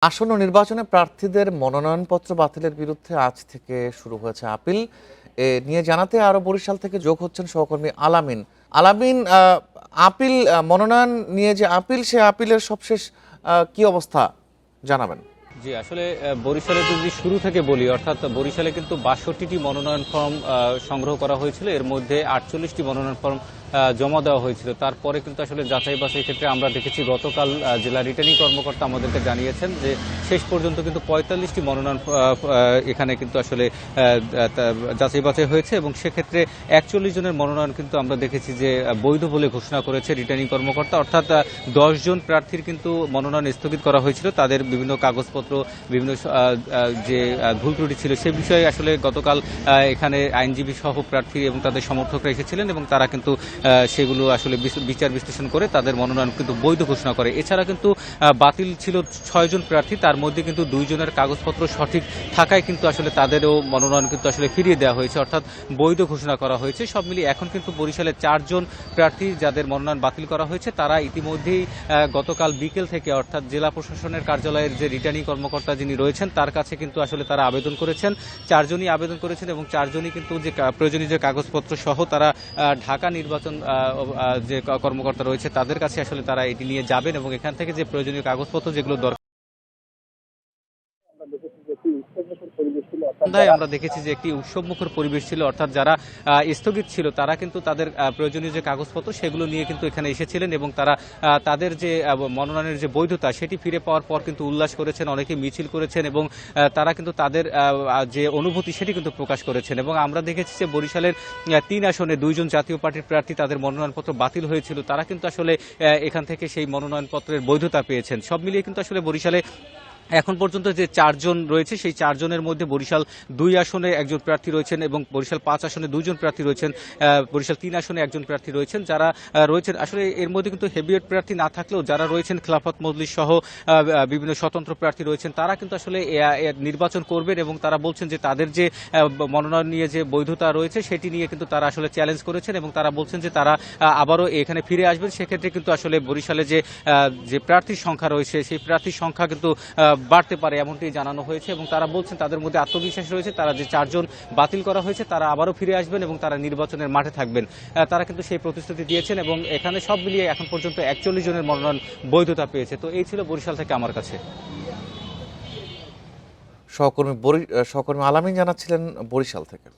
আসন্ন নির্বাচনে প্রার্থীদের মনোনয়নপত্র বাতিলের বিরুদ্ধে আজ থেকে শুরু হয়েছে আপিল। নিয়ে জানাতে আরো বরিশাল থেকে যোগ হচ্ছেন সহকর্মী আলামিন। আলামিন, আপিল মনোনয়ন নিয়ে যে আপিল, সে আপিলের সবশেষ কি অবস্থা জানাবেন? জি, আসলে বরিশালে যদি শুরু থেকে বলি, অর্থাৎ বরিশালে কিন্তু ৬২টি মনোনয়ন ফর্ম সংগ্রহ করা হয়েছিল। এর মধ্যে ৪৮টি মনোনয়ন ফর্ম জমা দেওয়া হয়েছিল। তারপরে কিন্তু আসলে যাচাই বাছাই ক্ষেত্রে আমরা দেখেছি গতকাল জেলা রিটার্নিং কর্মকর্তা আমাদেরকে জানিয়েছেন যে শেষ পর্যন্ত কিন্তু ৪৫টি মনোনয়ন এখানে কিন্তু আসলে যাচাই বাছাই হয়েছে এবং সেক্ষেত্রে ৪১ জনের মনোনয়ন কিন্তু আমরা দেখেছি যে বৈধ বলে ঘোষণা করেছে রিটার্নিং কর্মকর্তা। অর্থাৎ ১০ জন প্রার্থীর কিন্তু মনোনয়ন স্থগিত করা হয়েছিল। তাদের বিভিন্ন কাগজপত্র, বিভিন্ন যে ভুল ত্রুটি ছিল সে বিষয়ে আসলে গতকাল এখানে আইনজীবী সহ প্রার্থী এবং তাদের সমর্থকরা এসেছিলেন এবং তারা কিন্তু সেগুলো আসলে বিচার বিশ্লেষণ করে তাদের মনোনয়ন কিন্তু বৈধ ঘোষণা করে। এছাড়া কিন্তু বাতিল ছিল ৬ জন প্রার্থী, তার মধ্যে কিন্তু ২ জনের কাগজপত্র সঠিক থাকায় কিন্তু আসলে তাদেরও মনোনয়ন কিন্তু আসলে ফিরিয়ে দেওয়া হয়েছে, অর্থাৎ বৈধ ঘোষণা করা হয়েছে। সব মিলিয়ে এখন কিন্তু বরিশালে ৪ জন প্রার্থী যাদের মনোনয়ন বাতিল করা হয়েছে তারা ইতিমধ্যেই গতকাল বিকেল থেকে, অর্থাৎ জেলা প্রশাসনের কার্যালয়ের যে রিটার্নিং কর্মকর্তা যিনি রয়েছেন তার কাছে কিন্তু আসলে তারা আবেদন করেছেন। ৪ জনই আবেদন করেছেন এবং ৪ জনই কিন্তু যে প্রয়োজনীয় যে কাগজপত্র সহ তারা ঢাকা নির্বাচন যে কর্মকর্তা রয়েছে তাদের কাছে আসলে তারা এটি নিয়ে যাবেন এবং এখান থেকে যে প্রয়োজনীয় কাগজপত্র যেগুলো দরকার আমরা দেখেছি যে একটি উৎসবমুখর পরিবেশ ছিল, অর্থাৎ যারা স্থগিত ছিল তারা কিন্তু তাদের প্রয়োজনীয় যে কাগজপত্র সেগুলো নিয়ে কিন্তু এখানে এসেছিলেন এবং তারা তাদের যে মনোনয়নের যে বৈধতা সেটি ফিরে পাওয়ার পর কিন্তু উল্লাস করেছেন, অনেকে মিছিল করেছেন এবং তারা কিন্তু তাদের যে অনুভূতি সেটি কিন্তু প্রকাশ করেছেন। এবং আমরা দেখেছি যে বরিশালের ৩ আসনে ২ জন জাতীয় পার্টির প্রার্থী তাদের মনোনয়নপত্র বাতিল হয়েছিল, তারা কিন্তু আসলে এখান থেকে সেই মনোনয়নপত্রের বৈধতা পেয়েছেন। সব মিলিয়ে কিন্তু আসলে বরিশালে এখন পর্যন্ত যে ৪ জন রয়েছে সেই ৪ জনের মধ্যে বরিশাল ২ আসনে একজন প্রার্থী রয়েছেন এবং বরিশাল ৫ আসনে ২ জন প্রার্থী রয়েছেন, বরিশাল ৩ আসনে একজন প্রার্থী রয়েছেন। যারা রয়েছেন আসলে এর মধ্যে কিন্তু হেভিওয়েট প্রার্থী না থাকলেও যারা রয়েছেন খেলাফত মজলিস সহ বিভিন্ন স্বতন্ত্র প্রার্থী রয়েছেন তারা কিন্তু আসলে নির্বাচন করবেন এবং তারা বলছেন যে তাদের যে মনোনয়ন নিয়ে যে বৈধতা রয়েছে সেটি নিয়ে কিন্তু তারা আসলে চ্যালেঞ্জ করেছেন এবং তারা বলছেন যে তারা আবারও এখানে ফিরে আসবেন। সেক্ষেত্রে কিন্তু আসলে বরিশালে যে প্রার্থীর সংখ্যা রয়েছে সেই প্রার্থীর সংখ্যা কিন্তু বাড়তে পারে এমনটি জানানো হয়েছে এবং তারা বলছেন তাদের মধ্যে আত্মবিশ্বাস রয়েছে, তারা যে ৪ জন বাতিল করা হয়েছে তারা আবারও ফিরে আসবেন এবং তারা নির্বাচনের মাঠে থাকবেন। তারা কিন্তু সেই প্রতিশ্রুতি দিয়েছেন এবং এখানে সব মিলিয়ে এখন পর্যন্ত ৪১ জনের মনোনয়ন বৈধতা পেয়েছে। তো এই ছিল বরিশাল থেকে আমার কাছে। সহকর্মী আলামিন জানাচ্ছিলেন বরিশাল থেকে।